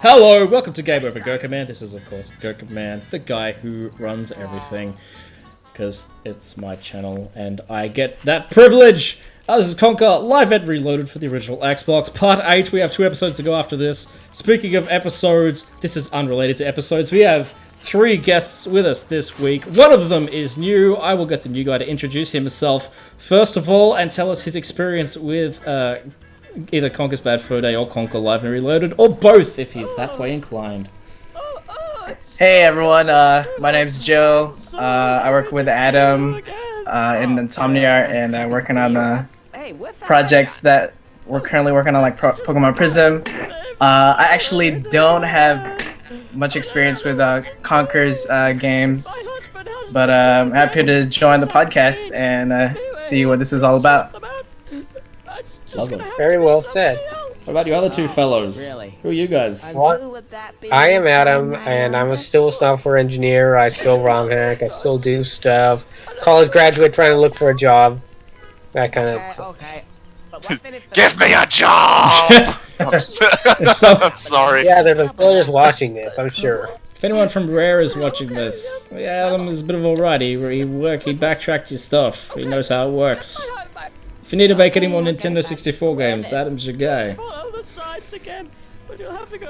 Hello, welcome to Game Over Gerkinman. This is, of course, Gerkinman, the guy who runs everything, because it's my channel, and I get that privilege! This is Conker, live and reloaded for the original Xbox, Part 8. We have 2 episodes to go after this. Speaking of episodes, this is unrelated to episodes. We have 3 guests with us this week. One of them is new. I will get the new guy to introduce himself first of all, and tell us his experience with either Conker's Bad Fur Day or Conker Live and Reloaded, or both if he's that way inclined. Hey everyone, my name's Joe. I work with Adam in Insomnia and working on projects that we're currently working on, like Pokemon Prism. I actually don't have much experience with Conker's games, but I'm happy to join the podcast and see what this is all about. Lovely. Very well said. What about you other 2 fellows? Who are you guys? What? I am Adam, and I'm still a software engineer. I still ROM hack. I still do stuff. College graduate trying to look for a job. That kind of stuff. Give me a job! I'm sorry. Yeah, there's employers watching this, I'm sure. If anyone from Rare is watching this, yeah, Adam is a bit of alright. He backtracked your stuff. He knows how it works. If you need to make any more Nintendo 64 games, Adam's your guy.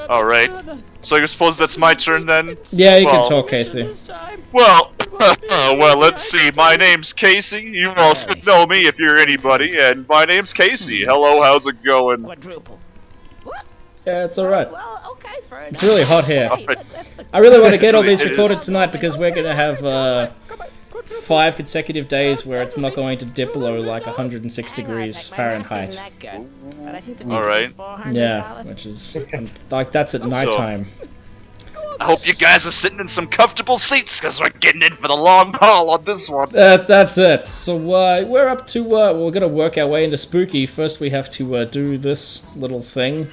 Alright. So I suppose that's my turn then? Yeah, you can talk, Casey. Well, well, let's see. My name's Casey. You all should know me if you're anybody, and my name's Casey. Hello, how's it going? Yeah, it's alright. It's really hot here. I really want to get all these recorded tonight because we're going to have 5 consecutive days where it's not going to dip below like 106 degrees Fahrenheit. Alright. Yeah, which is, like, that's at nighttime. I hope you guys are sitting in some comfortable seats, because we're getting in for the long haul on this one. That's it. So, we're up to, we're going to work our way into Spooky. First we have to do this little thing.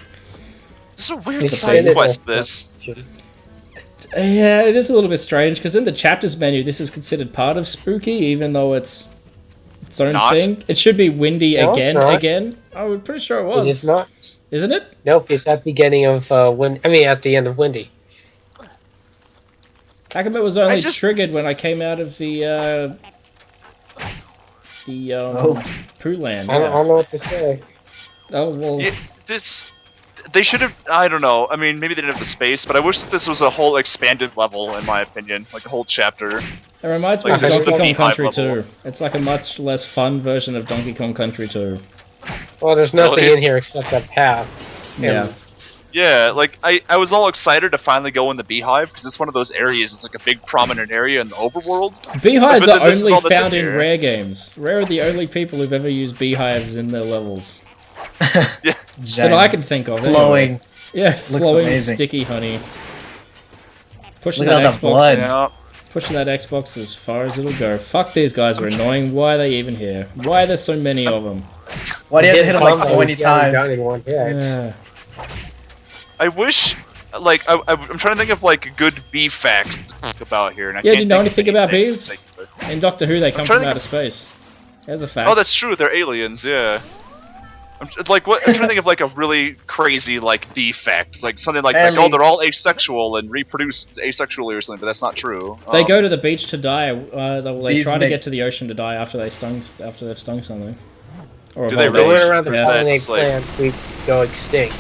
This is a weird side quest, this. Yeah, it is a little bit strange, because in the chapters menu, this is considered part of Spooky, even though it's its own thing. It should be Windy again. I'm pretty sure it was. It is not. Isn't it? Nope, it's at the beginning of, at the end of Windy. How come it was only triggered when I came out of the Pooh Land? I don't know what to say. Oh, well... They should have, I don't know, I mean, maybe they didn't have the space, but I wish that this was a whole expanded level, in my opinion, like a whole chapter. It reminds me of Donkey Kong Country 2. It's like a much less fun version of Donkey Kong Country 2. Well, there's nothing in here except that path. Yeah. Yeah, like, I was all excited to finally go in the Beehive, because it's one of those areas, it's like a big prominent area in the overworld. Beehives are only found in Rare games. Rare are the only people who've ever used beehives in their levels. Yeah. That I can think of. Flowing. Anyway. Yeah, flowing amazing. sticky honey. Pushing Look that at the Xbox. blood. Yeah. Pushing that Xbox as far as it'll go. Fuck, these guys are annoying. Why are they even here? Why are there so many of them? Why do you have to hit him like 20 times? Yeah. I wish, like, I'm trying to think of, like, good bee facts to talk about here, and I Yeah, can't do you know think anything of about anything. bees? In Doctor Who, they come from outer space. There's a fact. Oh, that's true, they're aliens, yeah. I'm trying to think of, like, a really crazy, like, bee fact. It's like something like, oh, they're all asexual and reproduce asexually or something, but that's not true. They go to the beach to die. They try to get to the ocean to die after they've stung something. Or do they really? really? Around the pollinate plants, we go extinct.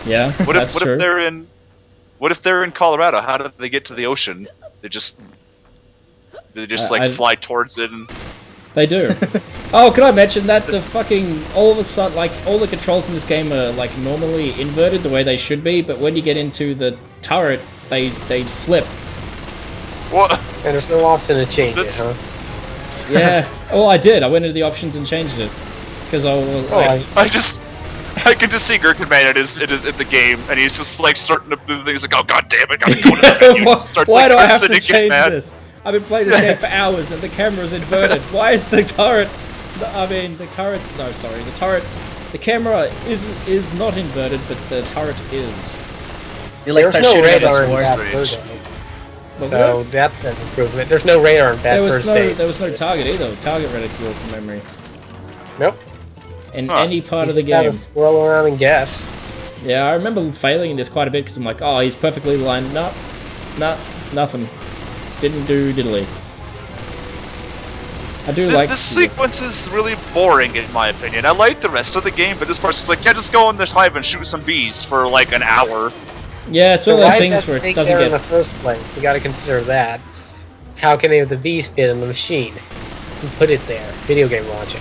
Yeah, what if they're in Colorado? How do they get to the ocean? They just like fly towards it. And... They do. Oh, can I mention that the fucking all of a sudden, like, all the controls in this game are like normally inverted the way they should be, but when you get into the turret, they flip. What? And there's no option to change it, huh? Yeah. Well, I did. I went into the options and changed it because I was. I can just see Gerkinman in the game, and he's just like starting to do things like, oh god damn it, gotta go to the menu. Why do I have to change this? I've been playing this game for hours, and the camera's inverted. Why is the turret? The camera is not inverted, but the turret is. There's no radar in Bad Fur Day. So that's an improvement. There's no radar in Bad Fur Day. There was no target either. Target reticule from memory. Nope. In any part of the game. You game. just gotta swirl around and guess. Yeah, I remember failing in this quite a bit because I'm like, oh, he's perfectly lined up. Nah, nothing. Didn't do diddly. I do like... This sequence is really boring in my opinion. I like the rest of the game, but this part's just like, yeah, just go in this hive and shoot some bees for like an hour. Yeah, it's one of those things where it doesn't get... in the first place, you gotta consider that. How can they have the bees fit in the machine? Who put it there? Video game logic.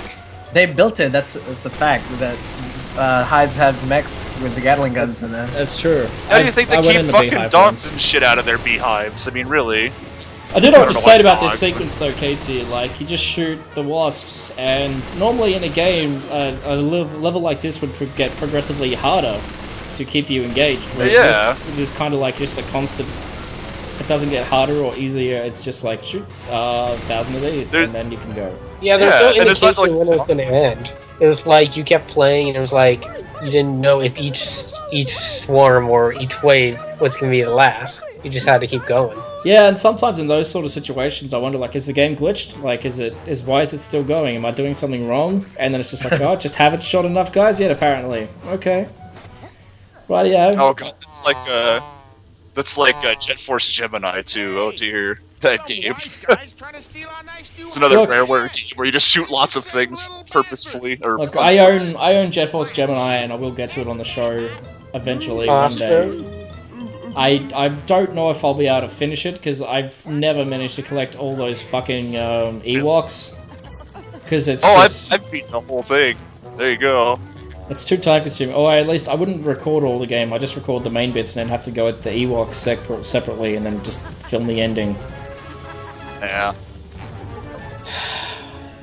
They built it. It's a fact that hives have mechs with the Gatling guns in them. That's true. How do you think they keep fucking dogs and shit out of their beehives? I mean, really. I do know what you're saying about this sequence though, Casey. Like, you just shoot the wasps, and normally in a game, a level like this would get progressively harder to keep you engaged. Yeah. It is kind of like just a constant... It doesn't get harder or easier, it's just like, shoot 1,000 of these, and then you can go. Yeah, there's no indication when it was going to end. It was like, you kept playing, and it was like, you didn't know if each swarm or each wave was going to be the last. You just had to keep going. Yeah, and sometimes in those sort of situations, I wonder, like, is the game glitched? Like, why is it still going? Am I doing something wrong? And then it's just like, oh, just haven't shot enough guys yet, apparently. Okay. Rightio. Oh god, that's like Jet Force Gemini too. Oh dear, that game. It's another rareware game where you just shoot lots of things purposefully. Look, I own Jet Force Gemini, and I will get to it on the show eventually one day. I don't know if I'll be able to finish it because I've never managed to collect all those fucking Ewoks. Because it's I've beaten the whole thing. There you go. It's too time consuming. Or at least I wouldn't record all the game. I just record the main bits and then have to go at the Ewoks separately and then just film the ending. Yeah.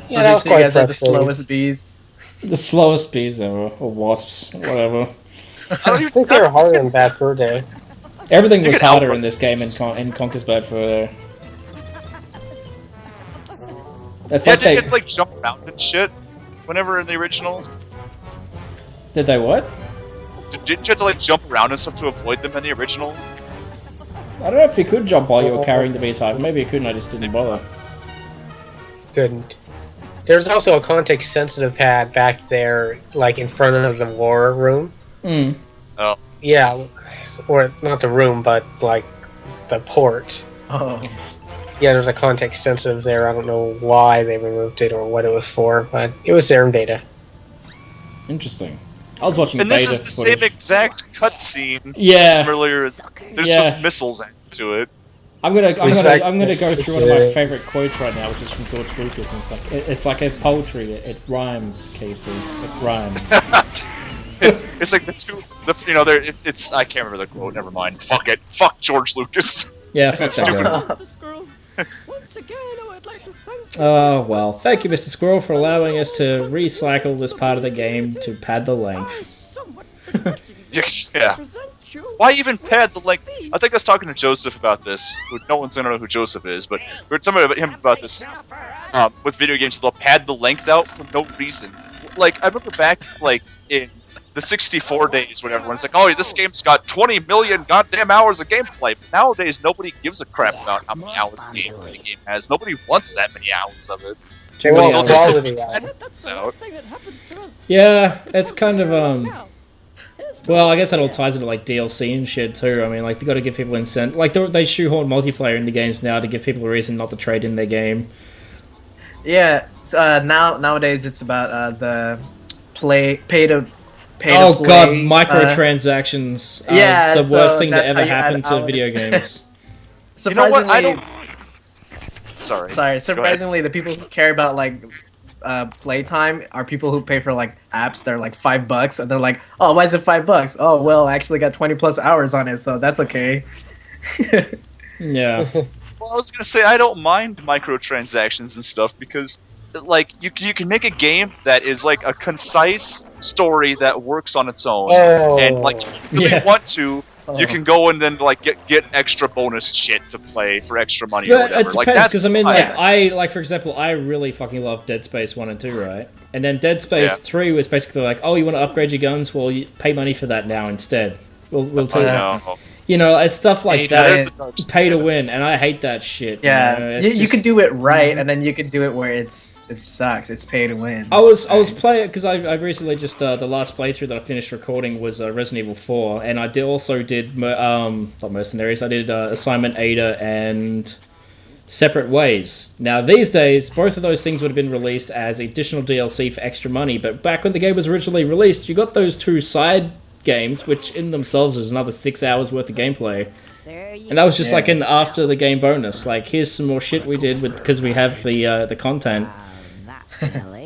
So these two guys are the slowest bees. The slowest bees ever, or wasps, whatever. I think they were harder in Bad Fur Day. Everything was harder in this game in Conker's Bad Fur Day. That's like they could like jump around and shit. Whenever in the original. Did they what? Didn't you have to like jump around and stuff to avoid them in the original? I don't know if you could jump while you were carrying the bee's hive. Maybe you couldn't, I just didn't bother. Couldn't. There's also a context-sensitive pad back there, like in front of the war room. Hmm. Oh. Yeah, or not the room, but like the port. Oh. Yeah, there's a context sensitive there. I don't know why they removed it or what it was for, but it was there in beta. Interesting. I was watching and beta this is the footage. same exact cutscene. Yeah. Earlier, there's some missiles to it. I'm gonna go through one of my favorite quotes right now, which is from George Lucas, and it's like a poetry. It rhymes, Casey. It rhymes. it's like it's I can't remember the quote. Never mind. Fuck it. Fuck George Lucas. Yeah, fuck that guy. Once again, I would like to thank you. Oh, well, thank you, Mr. Squirrel, for allowing us to recycle this part of the game to pad the length. Yeah. Why even pad the length? I think I was talking to Joseph about this. No one's gonna know who Joseph is, but we were talking about him about this with video games. They'll pad the length out for no reason. Like, I remember back, like, in the 64 days when everyone's like, oh, this game's got 20 million goddamn hours of gameplay. But nowadays, nobody gives a crap about how many hours of gameplay the game has. Nobody wants that many hours of it. Yeah, it's kind of, well, I guess that all ties into, like, DLC and shit, too. I mean, like, they gotta give people incentive. Like, they shoehorn multiplayer into games now to give people a reason not to trade in their game. Yeah, nowadays it's about the pay to play. God, microtransactions are the worst thing to ever happen to video games. Surprisingly, you know what? I don't... Sorry. Surprisingly, the people who care about like playtime are people who pay for like apps that are like $5, and they're like, oh, why is it $5? Oh, well, I actually got 20+ hours on it, so that's okay. Yeah. Well, I was gonna say I don't mind microtransactions and stuff because, like, you can make a game that is like a concise story that works on its own, and like if you really want to, you can go and then like get extra bonus shit to play for extra money. Or whatever. It depends, because I mean, like for example, I really fucking love Dead Space 1 and 2, right? And then Dead Space 3 was basically like, oh, you want to upgrade your guns? Well, you pay money for that now instead. We'll tell you. You know, it's stuff like There's that. the dark Pay to win, and I hate that shit. Yeah, you know? It's you just- could do it right, and then you could do it where it sucks. It's pay to win. I was playing because I recently just the last playthrough that I finished recording was Resident Evil 4, and I did not Mercenaries. I did Assignment Ada and Separate Ways. Now these days, both of those things would have been released as additional DLC for extra money, but back when the game was originally released, you got those two side games, which in themselves is another 6 hours worth of gameplay. And that was just like an after the game bonus. Like, here's some more shit we did because we have the content.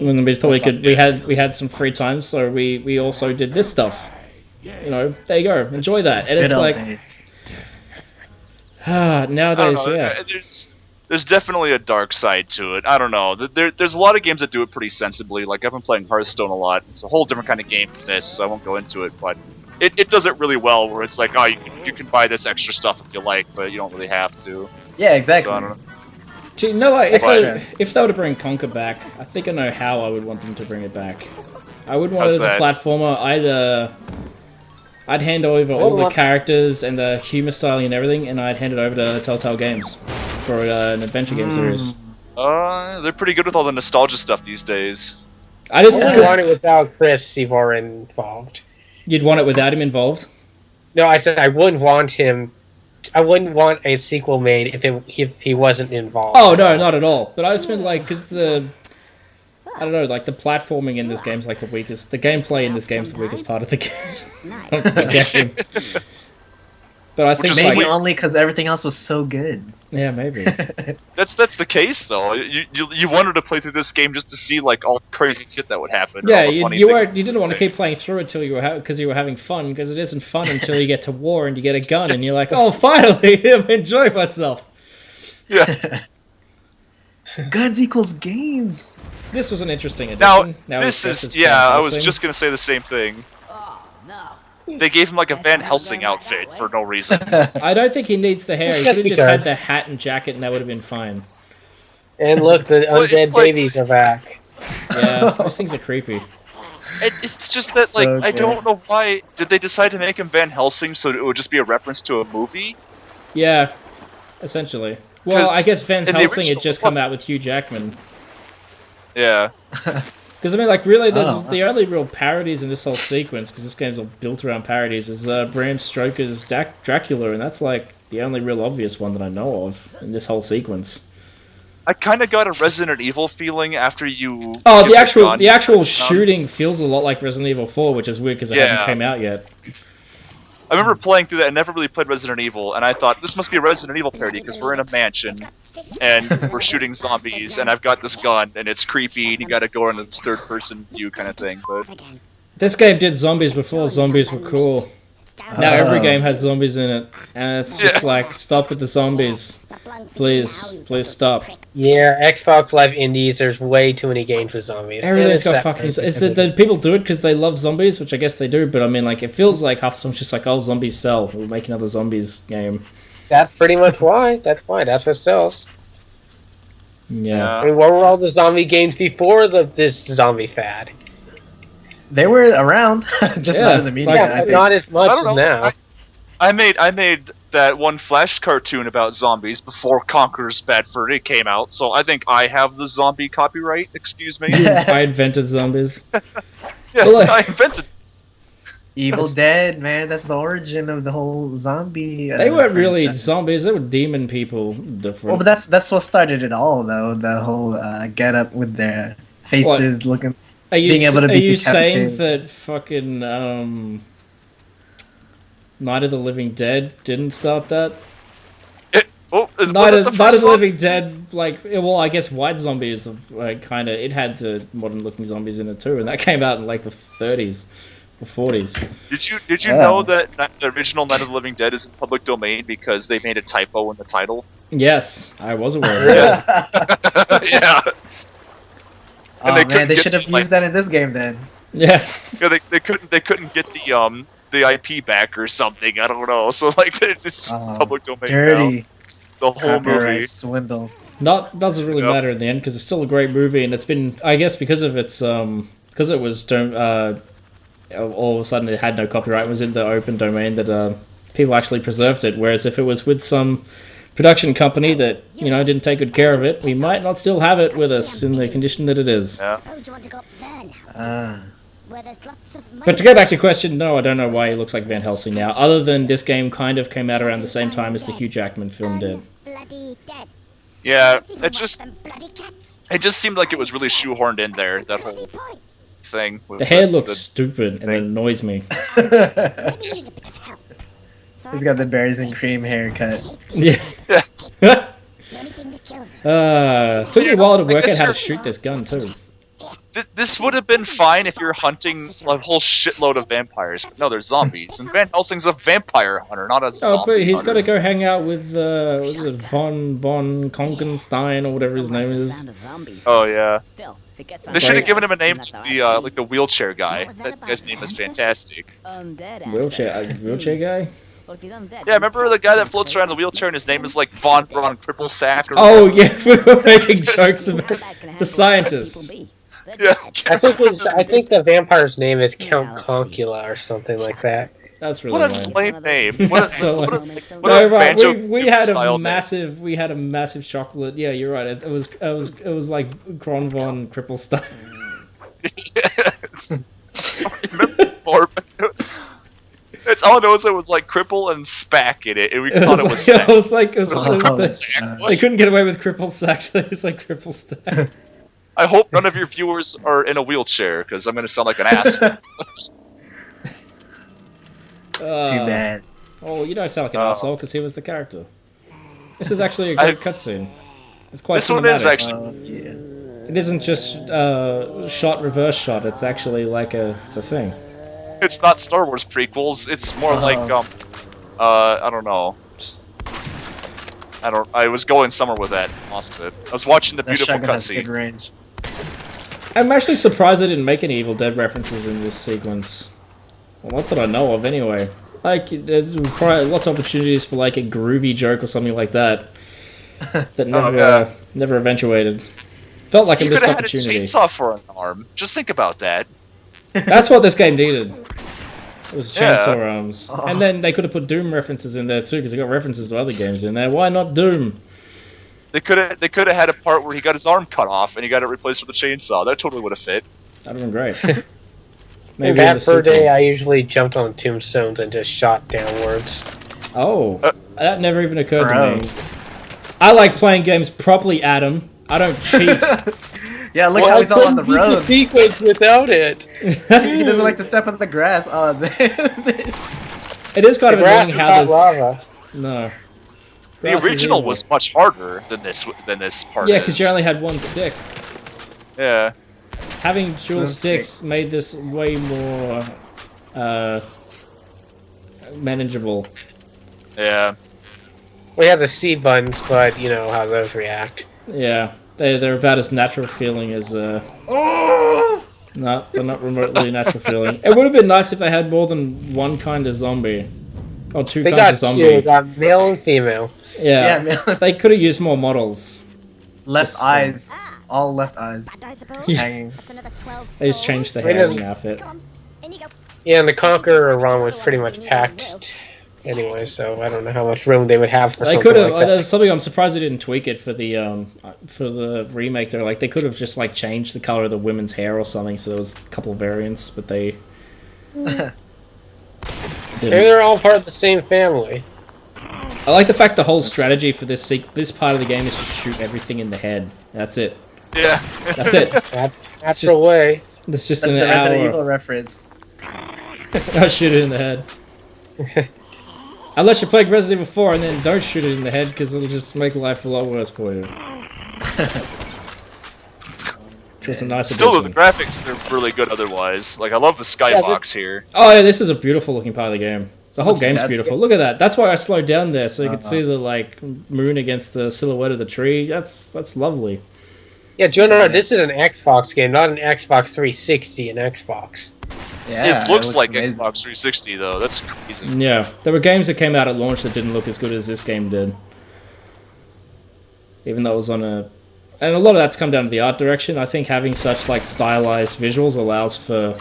When we thought we had some free time, so we also did this stuff. You know, there you go. Enjoy that. And it's like nowadays, yeah. There's definitely a dark side to it. I don't know. There's a lot of games that do it pretty sensibly. Like, I've been playing Hearthstone a lot. It's a whole different kind of game than this, so I won't go into it, but it does it really well, where it's like, oh, you can buy this extra stuff if you like, but you don't really have to. Yeah, exactly. So, I don't know. Do you know, like, if they were to bring Conker back, I think I know how I would want them to bring it back. I wouldn't want it as a platformer. I'd hand over all the characters and the humor styling and everything, and I'd hand it over to Telltale Games for an adventure game series. They're pretty good with all the nostalgia stuff these days. I wouldn't want it without Chris Seavor involved. You'd want it without him involved? No, I said I wouldn't want him. I wouldn't want a sequel made if he wasn't involved. Oh no, not at all. But I just meant like because I don't know, like the platforming in this game's like the weakest. The gameplay in this game's the weakest part of the game. But I think maybe only because everything else was so good. Yeah, maybe. That's the case though. You wanted to play through this game just to see like all crazy shit that would happen. Yeah, you didn't want to keep playing through it until you were because you were having fun, because it isn't fun until you get to war and you get a gun and you're like, oh, finally, I've enjoyed myself. Yeah. Guns equals games. This was an interesting addition. Now this is I was just gonna say the same thing. They gave him like a Van Helsing outfit for no reason. I don't think he needs the hair. He could have just had the hat and jacket, and that would have been fine. And look, the undead babies are back. Yeah, those things are creepy. It's just that, like, I don't know why did they decide to make him Van Helsing so it would just be a rereference to a movie? Yeah, essentially. Well, I guess Van Helsing had just come out with Hugh Jackman. Yeah. Because, I mean, like, really, there's the only real parodies in this whole sequence, because this game's all built around parodies, is Bram Stoker's Dracula, and that's, like, the only real obvious one that I know of in this whole sequence. I kind of got a Resident Evil feeling after you... Oh, the actual shooting feels a lot like Resident Evil 4, which is weird, because it hasn't come out yet. I remember playing through that and never really played Resident Evil, and I thought, this must be a Resident Evil parody, because we're in a mansion, and we're shooting zombies, and I've got this gun, and it's creepy, and you gotta go into this third-person view kind of thing, but... This game did zombies before zombies were cool. Now every game has zombies in it, and it's just like, stop with the zombies. Please stop. Yeah, Xbox Live Indies, there's way too many games with zombies. Everything's got fucking... Do people do it because they love zombies? Which I guess they do, but I mean, like, it feels like half the time it's just like, oh, zombies sell. We'll make another zombies game. That's pretty much why. That's why. That's what sells. Yeah. I mean, what were all the zombie games before this zombie fad? They were around, just not in the media. Yeah, not as much as now. I made that one Flash cartoon about zombies before Conker's Bad Fur Day came out, so I think I have the zombie copyright. Excuse me. I invented zombies. Yeah, well, I invented. Evil Dead, man. That's the origin of the whole zombie. They weren't really zombies. They were demon people. Different. Well, but that's what started it all, though. The whole get up with their faces looking. Are you saying that fucking Night of the Living Dead didn't start that? Night of the Living Dead, like, well, I guess White Zombies, like, kind of, it had the modern-looking zombies in it too, and that came out in like the 30s or 40s. Did you know that the original Night of the Living Dead is in public domain because they made a typo in the title? Yes, I was aware of that. Yeah. Oh man, they should have used that in this game then. Yeah. Yeah, they couldn't get the IP back or something. I don't know. So like it's public domain dirty. Now. The whole movie swindle. Doesn't really matter in the end because it's still a great movie, and it's been, I guess, because of its because it was all of a sudden it had no copyright, it was in the open domain, that people actually preserved it. Whereas if it was with some production company that, you know, didn't take good care of it, we might not still have it with us in the condition that it is. Yeah. But to go back to your question, no, I don't know why he looks like Van Helsing now, other than this game kind of came out around the same time as the Hugh Jackman film did. Yeah, it just seemed like it was really shoehorned in there, that whole thing. The hair looks stupid and it annoys me. He's got the berries and cream haircut. Yeah. Took me a while to work out how to shoot this gun too. This would have been fine if you're hunting a whole shitload of vampires. But no, they're zombies. And Van Helsing's a vampire hunter, not a zombie but he's hunter. got to go hang out with what is it, von Konkenstein or whatever his name is. Oh yeah. They should have given him a name like the wheelchair guy. That guy's name is fantastic. Wheelchair guy? Yeah, remember the guy that floats around in the wheelchair and his name is like Von Braun Cripplesack? Or Oh yeah, we were making jokes about the scientist. Yeah. I think the vampire's name is Count Concula or something like that. That's really What a lame. lame name. That's so What a lame. what No, a right. Banjo We had style a name. massive chocolate. Yeah, you're right. It was like Kron von Cripplestein. Remember more. It's all I know is it was like cripple and spack in it, and we thought it was sack. It was like Sack. they couldn't get away with cripple sack, so it's like cripple stack. I hope none of your viewers are in a wheelchair, because I'm going to sound like an ass. Too bad. Oh, you don't sound like an asshole because he was the character. This is actually a good cutscene. It's quite This cinematic. one is actually... It isn't just shot reverse shot. It's actually like it's a thing. It's not Star Wars prequels, it's more like, I don't know. I was going somewhere with that, lost it. I was watching the That beautiful shotgun has good cutscene. range. I'm actually surprised they didn't make any Evil Dead references in this sequence. Well, not that I know of, anyway. Like, there's probably lots of opportunities for like a groovy joke or something like that that never eventuated. Felt like a You missed could have had a opportunity. chainsaw for an arm. Just think about that. That's what this game needed. It was Yeah. chainsaw arms, and then they could have put Doom references in there too, because they got references to other games in there. Why not Doom? They could have had a part where he got his arm cut off and he got it replaced with a chainsaw. That totally would have fit. That'd have been great. In Maybe in the that per day, sequel. I usually jumped on tombstones and just shot downwards. Oh, that never even occurred Bro. to me. I like playing games properly, Adam. I don't cheat. Yeah, look Well, how I he's all on the couldn't beat road. the sequence without it. He doesn't like to step on the grass. Oh, It is kind The of grass annoying is how not this. lava. No. The Grass is original evil. was much harder than this part Yeah, is. because you only had one stick. Yeah. Having dual One sticks made this way more manageable. Yeah. We have the C buttons, but you know how those react. Yeah, they're about as natural feeling as No, they're not remotely natural feeling. It would have been nice if they had more than one kind of zombie. Or two They kinds got of zombie. two, they got male and female. Yeah, Yeah, man. they could have used more models. left Just, eyes. All left eyes. I suppose. Yeah. Hanging. That's another 12 They just changed the Wait a hair and minute. outfit. Come on, in you go. Yeah, and the Conqueror run was pretty much packed anyway, so I don't know how much room they would have for They something could have. like that. There's something I'm surprised they didn't tweak it for the remake. Though, like they could have just like changed the color of the women's hair or something. So there was a couple variants, but they. Maybe didn't. they're all part of the same family. I like the fact the whole strategy for this part of the game is to shoot everything in the head. That's it. Yeah. That's it. That's natural way. It's just That's an the Resident hour. Evil reference. I'll shoot it in the head. Unless you're playing Resident Evil 4 and then don't shoot it in the head because it'll just make life a lot worse for you. Which was a nice Still, the addition. graphics are really good otherwise. Like, I love the skybox here. Oh yeah, this is a beautiful looking part of the game. The whole much game's depth. beautiful. Look at that. That's why I slowed down there so you could see the like moon against the silhouette of the tree. That's lovely. Yeah, Jonah, this is an Xbox game, not an Xbox 360 and Xbox. Yeah, It looks like amazing. Xbox 360 though. That's crazy. Yeah, there were games that came out at launch that didn't look as good as this game did. Even though it was on a... And a lot of that's come down to the art direction. I think having such like stylized visuals allows for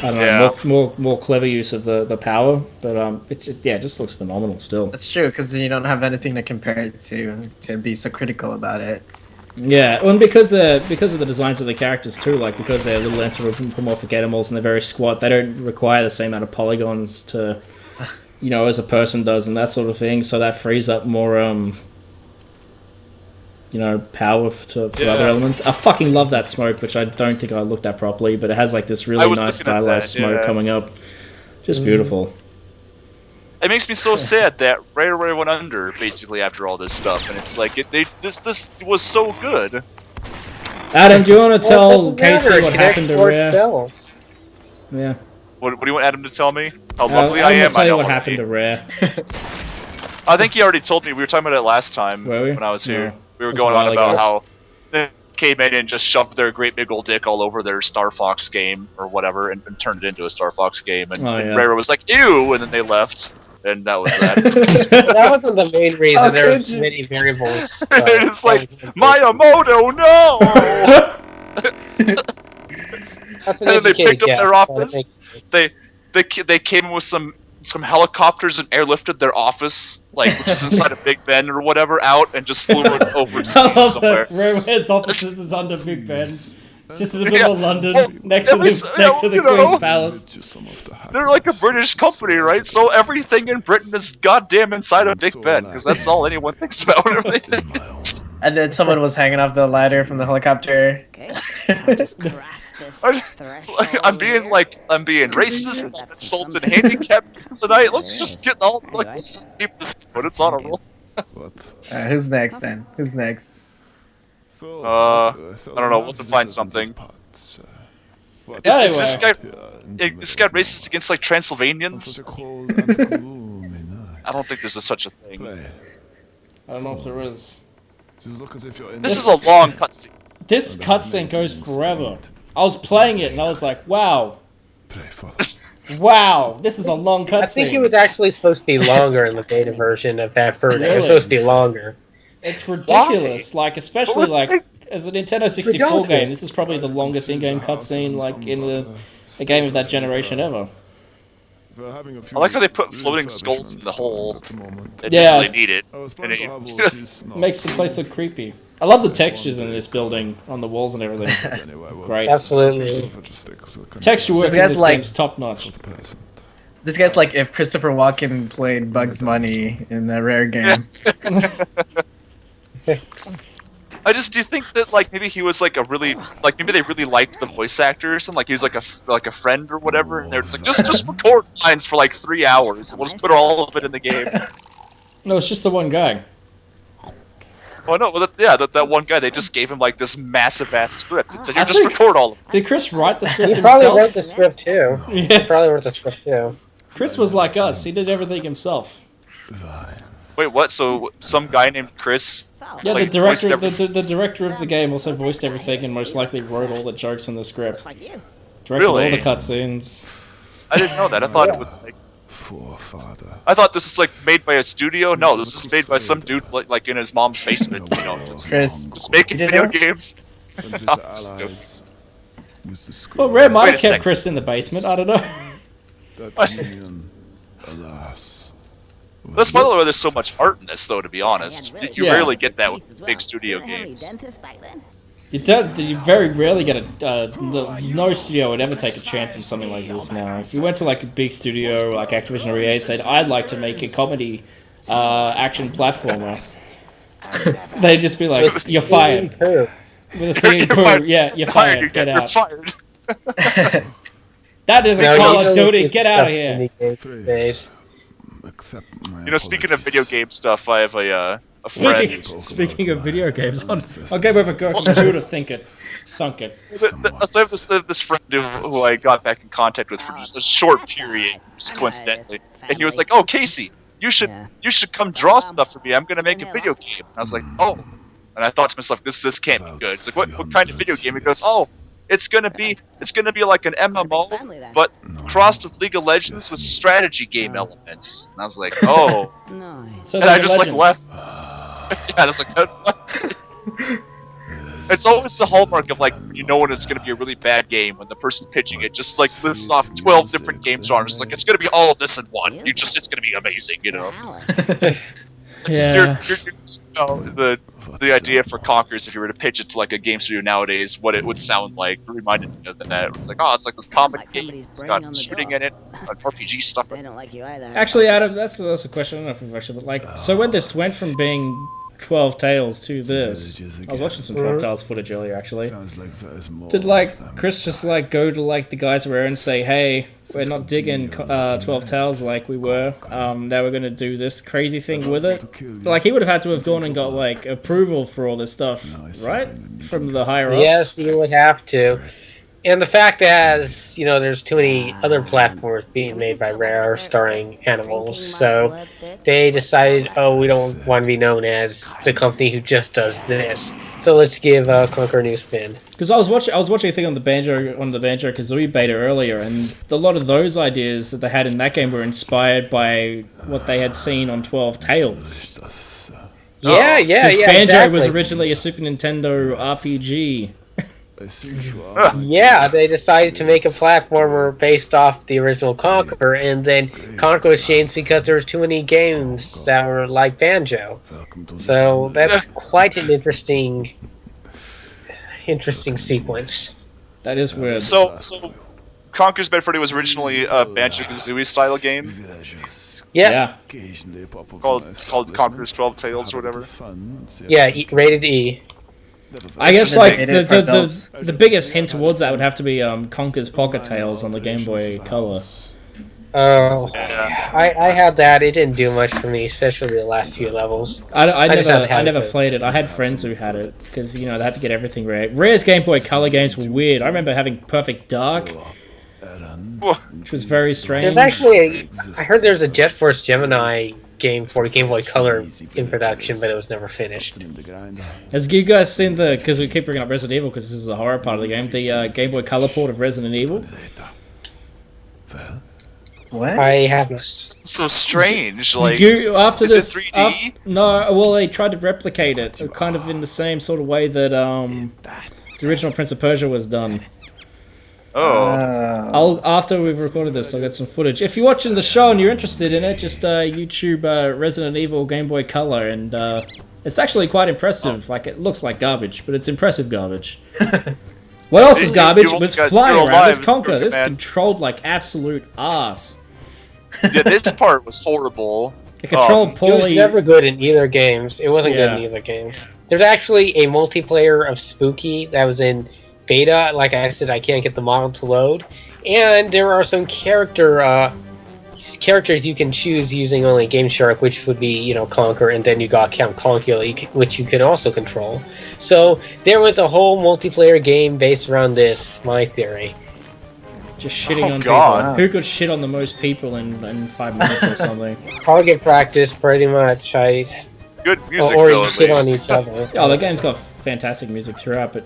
I don't know, more clever use of the power, but it just looks phenomenal still. That's true, because you don't have anything to compare it to be so critical about it. Yeah, well, and because of the designs of the characters too, like because they're little anthropomorphic animals and they're very squat, they don't require the same amount of polygons to, as a person does and that sort of thing. So that frees up more, power for other elements. I fucking love that smoke, which I don't think I looked at properly, but it has like this really nice stylized smoke coming up. Just beautiful. It makes me so sad that Rare went under basically after all this stuff, and it's like this was so good. Adam, do you want to tell Casey what happened to Rare? Yeah. What do you want Adam to tell me? How lovely I am. Tell you what happened to Rare. I think he already told me. We were talking about it last time when I was here. Yeah. We were going on about how they came in and just shoved their great big old dick all over their Star Fox game or whatever, and turned it into a Star Fox game. And Rare was like, "Ew," and then they left. And that was that. That wasn't the main reason. There's many variables. It's like Miyamoto, no. That's an and then they picked up guess, their office. They came with some helicopters and airlifted their office, like which is inside of Big Ben or whatever, out and just flew it overseas somewhere. Rare's offices is under Big Ben. Just in the middle of London, next to the Queen's Palace. They're like a British company, right? So everything in Britain is goddamn inside of Big Ben, because that's all anyone thinks about everything. And then someone was hanging off the ladder from the helicopter. I'm being racist, insulted, handicapped tonight. Let's just get all let's just keep this going. It's on a roll. Who's next then? Who's next? I don't know. We'll define something. Anyway. Is this guy racist against like Transylvanians? I don't think there's such a thing. I don't know if there is. This is a long cutscene. This cutscene goes forever. I was playing it and I was like, wow. Wow, this is a long cutscene. I think it was actually supposed to be longer in the beta version of that version. Really? It was supposed to be longer. It's ridiculous. Like, especially like as a Nintendo 64 game, this is probably the longest in-game cutscene like in a game of that generation ever. I like how they put floating skulls in the hole. They Yeah, didn't really need it. And it makes the place look creepy. I love the textures in this building on the walls and everything. Great. Absolutely. Texture work in this game's top notch. This guy's like if Christopher Walken played Bugs Bunny in the Rare game. do you think that like maybe he was like maybe they really liked the voice actors and like he was like a friend or whatever, and they're just like just record lines for like 3 hours and we'll just put all of it in the game. No, it's just the one guy. Oh no, well that one guy, they just gave him like this massive ass script and said, "You just record all of it." Did Chris write the script He himself? probably wrote the script too. Yeah. He probably wrote the script too. Chris was like us. He did everything himself. Wait, what? So some guy named Chris? Yeah, like, the director of the game also voiced everything and most likely wrote all the jokes in the script. Directed all the cutscenes. I didn't know that. I thought it was like. I thought this was like made by a studio. No, this is made by some dude like in his mom's basement. You know, just making video games. Well, Rare might have kept Chris in the basement. I don't know. That's why there's so much art in this, though. To be honest, you rarely get that with big studio games. You very rarely get no studio would ever take a chance on something like this now. If you went to like a big studio like Activision or EA and said, I'd like to make a comedy action platformer, they'd just be like, you're fired. With a singing crew, yeah, you're fired, get out. You're fired. That isn't Call of Duty, get out of here. You know, speaking of video game stuff, I have a friend. Speaking of video games, I'll go over Gerkinman to thunk it. So I have this friend who I got back in contact with for just a short period, just coincidentally, and he was like, "Oh, Casey, you should come draw stuff for me. I'm gonna make a video game." And I was like, "Oh," and I thought to myself, "This can't be good." It's like, "What kind of video game?" He goes, "Oh, it's gonna be like an MMO, but crossed with League of Legends with strategy game elements." And I was like, "Oh," so and I just like left. Yeah, that's like that. It's always the hallmark of like you know when it's gonna be a really bad game when the person pitching it just like lists off 12 different game genres. Like it's gonna be all of this in one. It's gonna be amazing, you know. It's just the idea for Conkers, if you were to pitch it to like a game studio nowadays, what it would sound like reminded me of that. It was like, oh, it's like this comic game. It's got shooting in it, like RPG stuff. They don't like you either. Actually, Adam, that's a question. I don't know if we've actually, but like, so when this went from being 12 Tales to this, I was watching some 12 Tales footage earlier, actually. Did like Chris just like go to like the guys around and say, hey, we're not digging 12 Tales like we were. Now we're gonna do this crazy thing with it. Like he would have had to have gone and got like approval for all this stuff, right? From the higher ups. Yes, you would have to. And the fact that, you know, there's too many other platforms being made by Rare starring animals, so they decided, oh, we don't want to be known as the company who just does this. So let's give Conker a new spin. Because I was watching a thing on the Banjo-Kazooie beta earlier, and a lot of those ideas that they had in that game were inspired by what they had seen on 12 Tales. Yeah, Banjo exactly. was originally a Super Nintendo RPG. Yeah, they decided to make a platformer based off the original Conker, and then Conker was changed because there was too many games that were like Banjo. So that's quite an interesting sequence. That is weird. So Conker's Bad Freddy was originally a Banjo-Kazooie style game Yeah, called Conker's 12 Tales or whatever. yeah, rated E. I guess They like made it for adults. the biggest hint towards that would have to be Conker's Pocket Tales on the Game Boy Color. Oh, Yeah. I had that. It didn't do much for me, especially the last few levels. I just haven't had I never it. played it. I had friends who had it because you know they had to get everything rare. Rare's Game Boy Color games were weird. I remember having Perfect Dark, which was very strange. There's actually I heard there's a Jet Force Gemini game for Game Boy Color in production, but it was never finished. Has you guys seen because we keep bringing up Resident Evil because this is a horror part of the game, the Game Boy Color port of Resident Evil? What? I haven't. So strange. Like, After is this, it 3D? no, well they tried to replicate it, kind of in the same sort of way that the original Prince of Persia was done. Oh. After we've recorded this, I'll get some footage. If you're watching the show and you're interested in it, just YouTube Resident Evil Game Boy Color, and it's actually quite impressive. Like it looks like garbage, but it's impressive garbage. What else is garbage? You Was got flying zero around. This lives, Conker, this man. controlled like absolute ass. Yeah, this part was horrible. It controlled It was poorly. never good in either games. It wasn't good Yeah. in either games. There's actually a multiplayer of Spooky that was in beta. Like I said, I can't get the model to load. And there are some characters you can choose using only Game Shark, which would be, you know, Conker, and then you got Count Concula, which you can also control. So there was a whole multiplayer game based around this, my theory. Just shitting Oh, on God. people. Who could shit on the most people in 5 minutes or something? Target practice, pretty much. Good music, Or though, you at shit on least. each other. Oh, the game's got fantastic music throughout, but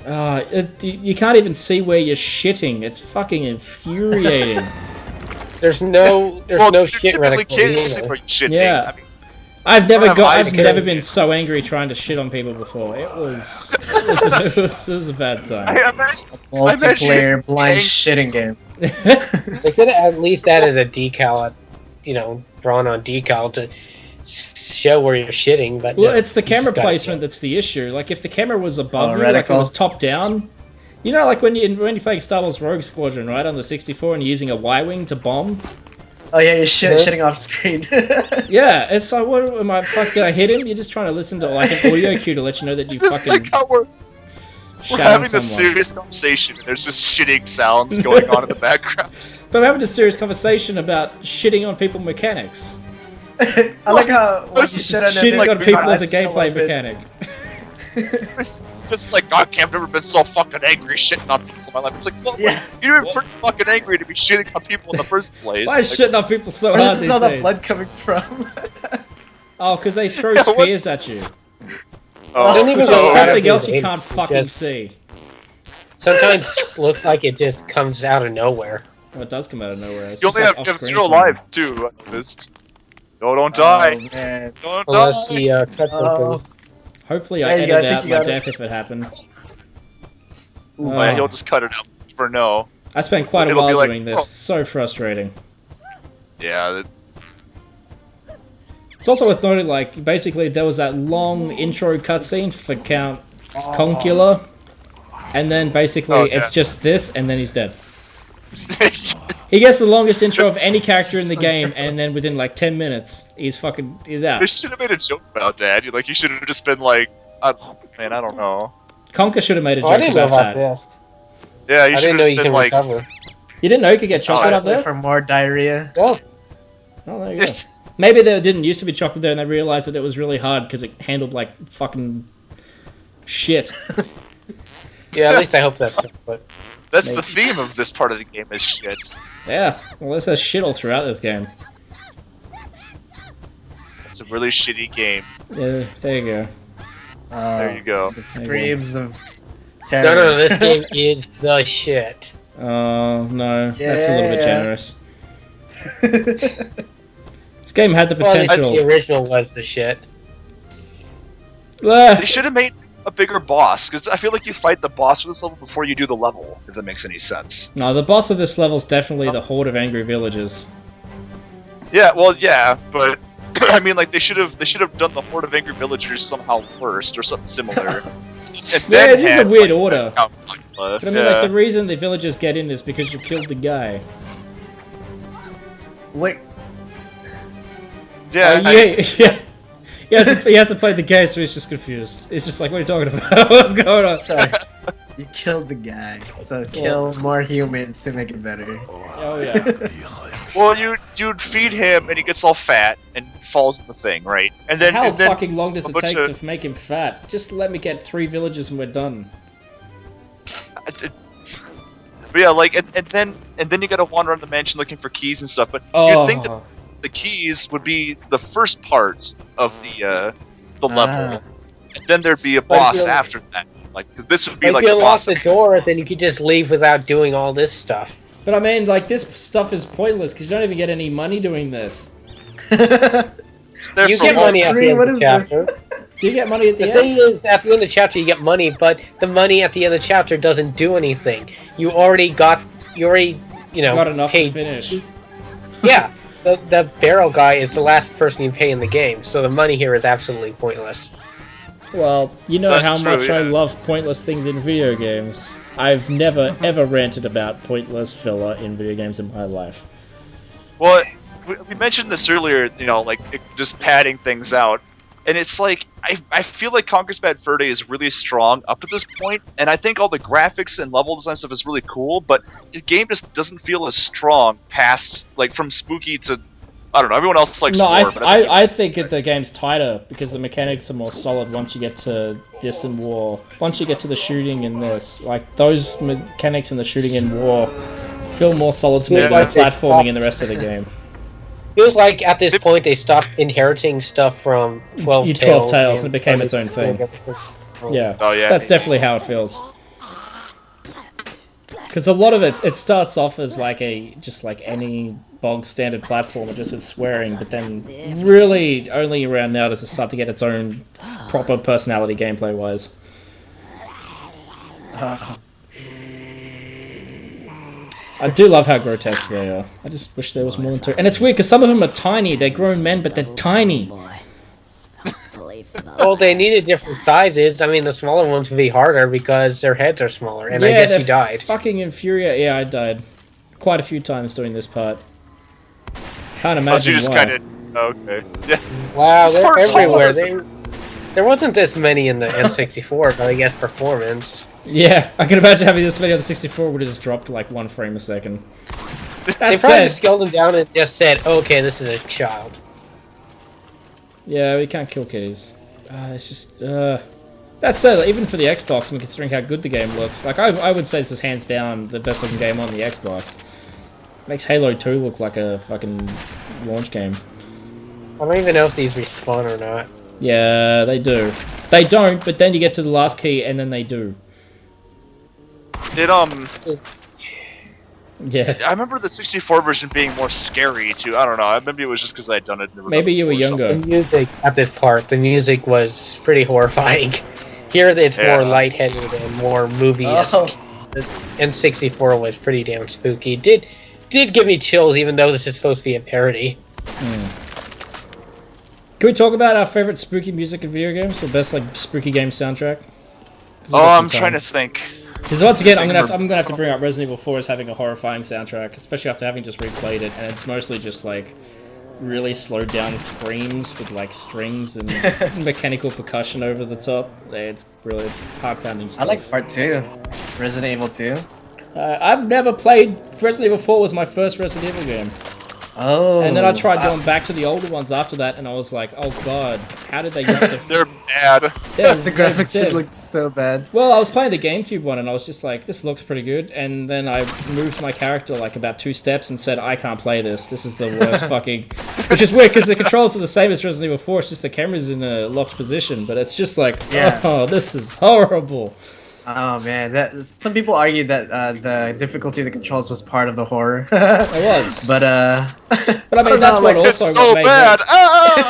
you can't even see where you're shitting. It's fucking infuriating. There's no You shit typically reticle can't see either. where you shitting. Yeah. I mean, I've never eyes been can- so angry trying to shit on people before. It was a bad time. I imagine Multiplayer blind Ang- shitting game. They could have at least added a decal, drawn on decal to show where you're shitting. But Well, no, it's the you camera just gotta placement get- that's the issue. Like if the camera was above Oh, you, like it reticle. was top down. You know, like when you're playing Star Wars Rogue Squadron, right, on the 64, and you're using a Y-wing to bomb. Oh yeah, you're Yeah. shitting off screen. Yeah, it's like, what am I? Fuck, did I hit him? You're just trying to listen to like an audio cue to let you know that you Just fucking like how we're shot having on this someone. serious conversation. There's just shitting sounds going on in the background. But we're having a serious conversation about shitting on people mechanics. I like how when you Just shit on them, Shitting like, on people as a eyes still gameplay open. mechanic. Just like, God, I've never been so fucking angry shitting on people in my life. It's like, well, Yeah. you're pretty fucking angry to be shitting on people in the first place. Why is Like, shitting on people so Where hard does these all the days? blood coming from? Oh, because they throw Yeah, what- spears at you. oh, Don't even Which go is out something of else his you way. can't fucking Just- see. Sometimes looks like it just comes out of nowhere. Well, it does come out of nowhere. It's you just only like have off-screen 0 somewhere. lives, too. I noticed. No, don't die. Oh, man. Don't Unless die. he cuts Oh. something. Hopefully I There you go, I edit think out you my got it. death if it happens. Like, he'll just cut it out for no. I spent quite a It'll be while like, doing this. oh. So frustrating. Yeah. It's also worth noting, like, basically there was that long intro cutscene for Count Conker, and then basically it's just this, and then he's dead. He gets the longest intro of any character in the game, and then within like 10 minutes, he's out. They should have made a joke about that. You should have just been like, man, I don't know. Conker should have made a joke I didn't know about about that. this. Yeah, you I should didn't have know just you been can like, recover. You didn't know you could get chocolate up there? For more diarrhea. Oh, Oh, there you go. Maybe there didn't used to be chocolate there, and they realized that it was really hard because it handled like fucking shit. yeah. At least I hope that's. But that's the theme of this part of the game is shit. Yeah, well, this has shit all throughout this game. It's a really shitty game. Yeah, there you go. There you go. The screams of no, terror. this game is the shit. Oh, no, that's a little bit Yeah. generous. This game had the Well, potential. the original was the shit. Ah, They should have made a bigger boss, because I feel like you fight the boss for this level before you do the level, if that makes any sense. no, the boss of this level is definitely the Horde of Angry Villagers. Yeah, well, yeah, but I mean, like they should have done the Horde of Angry Villagers somehow first or something similar. And Yeah, then it is a had, weird like, order. But But I mean, like, the reason the villagers get in is because you killed the guy. Wait, yeah, Oh, yeah. He has to play the game, so he's just confused. He's just like, what are you talking about? What's going on? sorry. You killed the guy, so kill more humans to make it better. Oh, yeah. well, you'd feed him, and he gets all fat and falls in the thing, right? And then How and then fucking long does a it bunch take of- to make him fat? Just let me get 3 villagers and we're done. But yeah, like and then you gotta wander around the mansion looking for keys and stuff. But Oh, you'd think that the keys would be the first part of the level, and then there'd be a But if boss you- after that. Like, 'cause this would be If like you a unlock boss. the door, then you could just leave without doing all this stuff. but I mean, like, this stuff is pointless because you don't even get any money doing this. It's there You for get long- money at the end What of the is this? chapter. Do you get money at the The end? thing is, at the end of the chapter, you get money, but the money at the end of the chapter doesn't do anything. You already, Got enough to paid. finish. Yeah, the barrel guy is the last person you pay in the game, so the money here is absolutely pointless. Well, you know That's how true, much I yeah. love pointless things in video games. I've never, ever ranted about pointless filler in video games in my life. Well, we mentioned this earlier. Like just padding things out, and it's like I feel like Conker's Bad Fur Day is really strong up to this point, and I think all the graphics and level design stuff is really cool. But the game just doesn't feel as strong past like from spooky to. I don't know. Everyone else likes No, war, but I think I think the game's tighter because the mechanics are more solid once you get to this and war. Once you get to the shooting in this, like those mechanics in the shooting in war feel more solid to me Yeah, than the like they platforming stop- in the rest of the game. Feels like at this point they stopped inheriting stuff from 12 Tales. 12 Tales and it became its own thing. Yeah, Oh, yeah. that's definitely how it feels. Because a lot of it starts off as like just like any bog standard platformer, just with swearing, but then really only around now does it start to get its own proper personality gameplay wise. I do love how grotesque they are. I just wish there was more than 2. And it's weird because some of them are tiny. They're grown men, but they're tiny. Well, they needed different sizes. I mean, the smaller ones would be harder because their heads are smaller, and I guess they're you died. fucking infuriating. Yeah, I died quite a few times doing this part. Can't oh, so imagine you just why. kind of okay. Yeah. Wow, This they're part's everywhere. smaller. There wasn't this many in the N64, but I guess performance. Yeah, I can imagine having this video on the 64 would have just dropped like 1 frame a second. They That probably said, just scaled them down and just said, "Okay, this is a child." yeah, we can't kill kitties. It's just, that said, even for the Xbox, I mean, considering how good the game looks, like I would say this is hands down the best looking game on the Xbox. Makes Halo 2 look like a fucking launch game. I don't even know if these respawn or not. Yeah, they do. They don't, but then you get to the last key and then they do. It Yeah. I remember the 64 version being more scary too. I don't know. Maybe it was just because I'd done it. and never Maybe done it you were before or younger. The music at this part, the music was pretty horrifying. Here, it's Yeah. more lightheaded and more movie-esque. Oh, the N64 was pretty damn spooky. Did give me chills, even though this is supposed to be a parody. Can we talk about our favorite spooky music in video games? The best like spooky game soundtrack? I'm trying to think. Because once again, I'm gonna have to bring up Resident Evil 4 as having a horrifying soundtrack, especially after having just replayed it, and it's mostly just like really slowed down screams with like strings and mechanical percussion over the top. It's really heart-pounding. I like Part 2, Resident Evil 2. I've never played Resident Evil 4. Was my first Resident Evil game. Oh. And then I tried going back to the older ones after that, and I was like, oh god, how did they get the... They're bad. The graphics just looked so bad. Well, I was playing the GameCube one, and I was just like, this looks pretty good, and then I moved my character like about 2 steps and said, I can't play this. This is the worst fucking... Which is weird, because the controls are the same as Resident Evil 4, it's just the camera's in a locked position, but it's just like, oh, this is horrible. Oh man, some people argue that the difficulty of the controls was part of the horror. It was. But I mean, that's what also It's so made bad.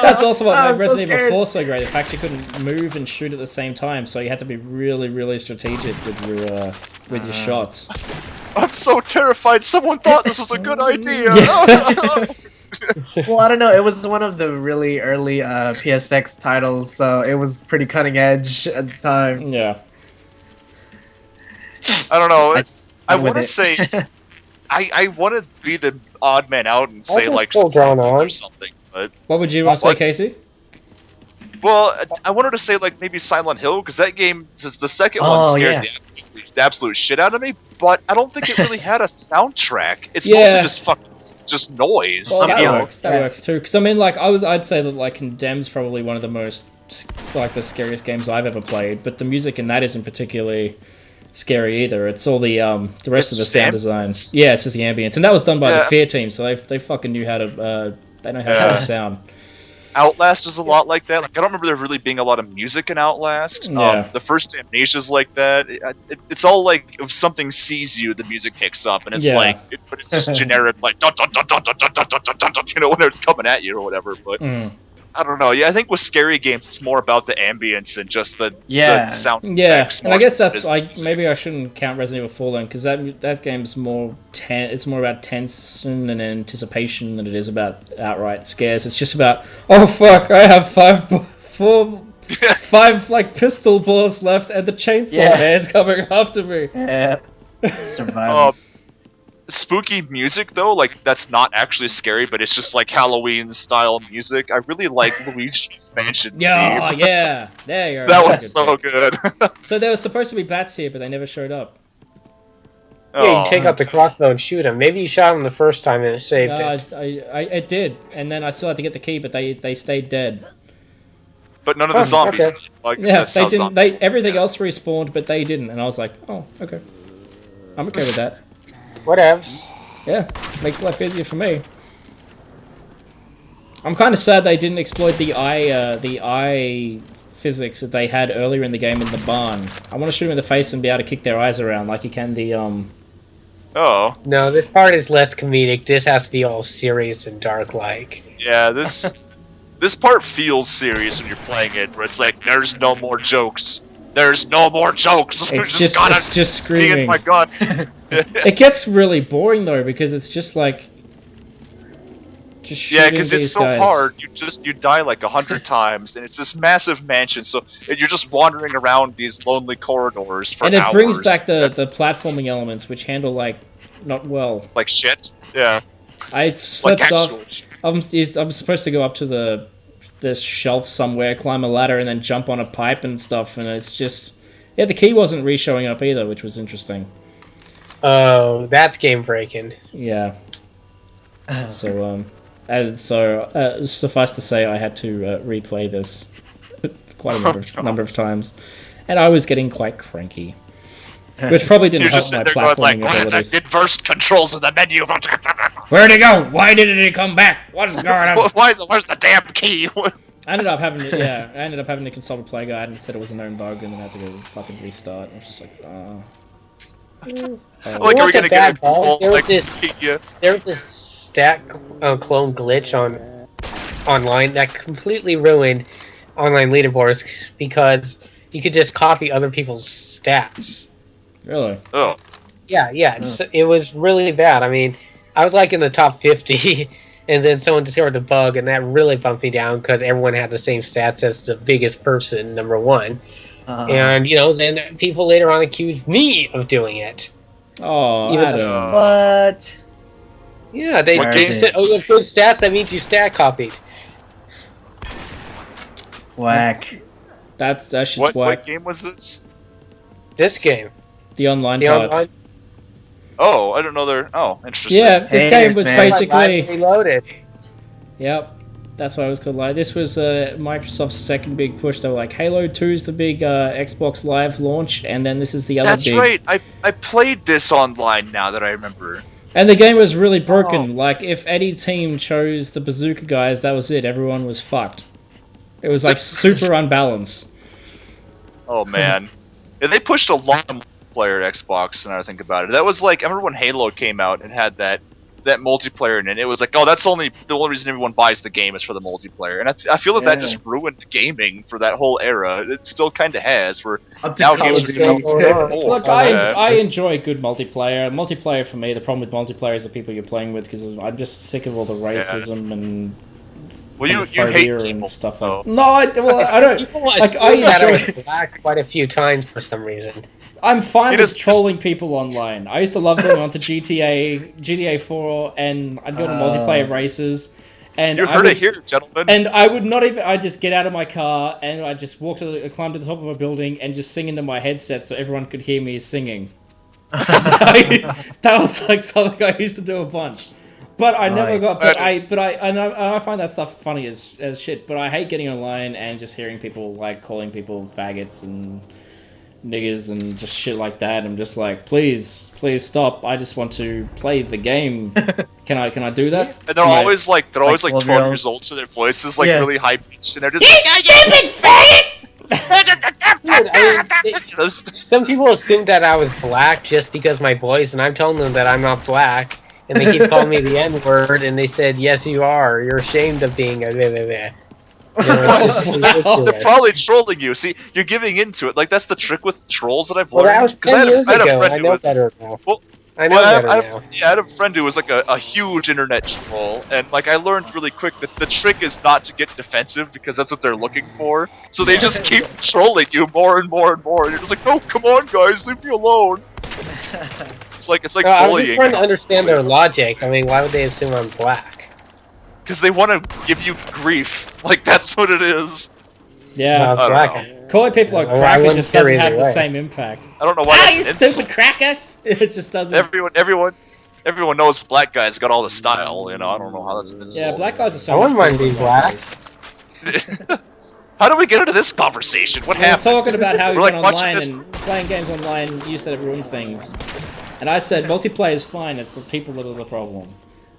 That's also what made I'm so Resident Evil scared. 4 so great. The fact you couldn't move and shoot at the same time, so you had to be really, really strategic with your shots. I'm so terrified. Someone thought this was a good idea. well, I don't know. It was one of the really early PSX titles, so it was pretty cutting edge at the time. Yeah. I don't know. I went want to with say, I want to be the odd man out and say Also like full drawn on. or something, but What would you want to say, What? Casey? well, I wanted to say like maybe Silent Hill because that game, the second one Oh, scared yeah. the absolute shit out of me. But I don't think it really had a soundtrack. It's Yeah. mostly just noise. Well, that Yeah. works. That works too. Because I mean, like, I'd say that like Condemned's probably one of the most like the scariest games I've ever played. But the music in that isn't particularly scary either. It's all the rest It's of the just sound ambience. design. Yeah, it's just the ambience, and that was done by the Yeah. Fear team, so they fucking knew how to they know how to Yeah. do sound. Outlast is a lot like that. Like I don't remember there really being a lot of music in Outlast. Yeah. The first Amnesia's like that. It's all like if something sees you, the music picks up, and it's Yeah. like, but it's just generic, like dun dun dun dun dun dun dun dun dun dun dun, you know, when it's coming at you or whatever. But I don't know. Yeah, I think with scary games, it's more about the ambience and just the sound Yeah, effects. and I more guess so than that's it is like music. maybe I shouldn't count Resident Evil 4 then, because that game's more it's more about tension and anticipation than it is about outright scares. It's just about, oh fuck, I have five like pistol bullets left, and the chainsaw man's coming after me. Yeah. Survival. Spooky music though, like that's not actually scary, but it's just like Halloween style music. I really like Luigi's Mansion. Yeah, theme. yeah, there you go. That That's was a good so pick. good. So there was supposed to be bats here, but they never showed up. Yeah, you take out the crossbow and shoot him. Maybe you shot him the first time and it saved it. It did, and then I still had to get the key, but they stayed dead. But none of the zombies. okay. Like, Yeah, that's they how didn't. zombies They everything else respawned, but they didn't, and I was like, oh, okay, I'm okay with that. Whatevs. Yeah, makes life easier for me. I'm kind of sad they didn't exploit the eye physics that they had earlier in the game in the barn. I want to shoot them in the face and be able to kick their eyes around like you can the Oh. No, this part is less comedic. This has to be all serious and dark-like. Yeah, this part feels serious when you're playing it, where it's like, there's no more jokes. There's no more jokes. It's Just gotta just stay in screaming. my guts. It gets really boring though because it's just like Yeah, because it's so guys. hard. You die like 100 times, and it's this massive mansion. So you're just wandering around these lonely corridors for And it hours. brings back the platforming elements, which handle like not well. like shit. Yeah. I slipped Like off. actual. I'm supposed to go up to this shelf somewhere, climb a ladder, and then jump on a pipe and stuff. And it's just the key wasn't re-showing up either, which was interesting. Oh, that's game breaking. Yeah. So suffice to say, I had to replay this quite a number of times, and I was getting quite cranky, which probably didn't You're help just my sitting there going platforming like, abilities. inverse controls in the menu. Where'd he go? Why didn't he come back? What is going on? Where's the damn key? I ended up having to consult a play guide and it said it was a known bug, and then I had to go fuck start. I was just like, oh. Like, are we gonna get a full, There like, was this stat clone glitch online that completely ruined online leaderboards because you could just copy other people's stats. Really? Oh. It was really bad. I mean, I was like in the top 50, and then someone discovered the bug, and that really bumped me down because everyone had the same stats as the biggest person, number one. And then people later on accused me of doing it. Oh, Adam. What? Yeah, they said, "Oh, you have good stats. That means you stat copied." Whack. That's just What whack. game was this? This game, The online the part. online. Oh, I don't know. Interesting. Yeah, this Hey, game was man. basically. Reloaded. Yep. That's why it was called Live. This was Microsoft's second big push. They were like, Halo 2 is the big Xbox Live launch, and then this is the other That's big. right. I played this online now that I remember. And the game was really broken. Like, if any team chose the bazooka guys, that was it. Everyone was fucked. It was like super unbalanced. Oh man, yeah, they pushed a lot of multiplayer at Xbox. Now I think about it, that was like I remember when Halo came out and had that multiplayer in it. It was like, oh, the only reason everyone buys the game is for the multiplayer, and I feel that just ruined gaming for that whole era. It still kind of has. Where Up to now Call games of are getting Duty. more. Look, I enjoy good multiplayer. Multiplayer for me, the problem with multiplayer is the people you're playing with, because I'm just sick of all the racism and Well, you homophobia hate and people, stuff so. like. No, I don't. People Like, assume that I enjoy. was black quite a few times for some reason. I'm fine It with is- trolling people online. I used to love going onto GTA 4, and I'd go to multiplayer races, and You I heard would, it here, gentlemen. and I would not even. I'd just get out of my car and I'd just climb to the top of a building and just sing into my headset so everyone could hear me singing. That was like something I used to do a bunch. But I never got. I find that stuff funny as shit. But I hate getting online and just hearing people like calling people faggots and niggers and just shit like that. I'm just like, please stop. I just want to play the game. Can I do that? And they're always like 12 12-year-olds. years old, so their voice is like Yeah. really high pitched, and they're just Dude, some people assume that I was black just because of my voice, and I'm telling them that I'm not black, and they keep calling me the N-word, and they said, "Yes, you are. You're ashamed of being a blah, blah, blah." It's just ridiculous. They're probably trolling you. See, you're giving into it. Like that's the trick with trolls that I've Well, learned. that was 'Cause I 10 years had a ago. friend I who know was- better now. Well, I know better now. I had a friend who was like a huge internet troll, and like I learned really quick that the trick is not to get defensive because that's what they're looking for. So they just keep trolling you more and more and more, and you're just like, "No, come on, guys, leave me alone." It's like No, I was bullying. just trying to understand their logic. I mean, why would they assume I'm black? Because they want to give you grief. Like that's what it is. Yeah. I don't black. Calling people a Well, I cracker wouldn't just doesn't care have either the way. same impact. I don't know why You that's an stupid insult. cracker! It just doesn't. Everyone knows black guys got all the style. You know, I don't know how that's an insult. Yeah, black guys are so I wouldn't much mind being cooler than black. How did we get into this conversation? What We were happened? talking about how we We're, went like, watching online this- and playing games online. You said it ruined things, and I said multiplayer is fine. It's the people that are the problem.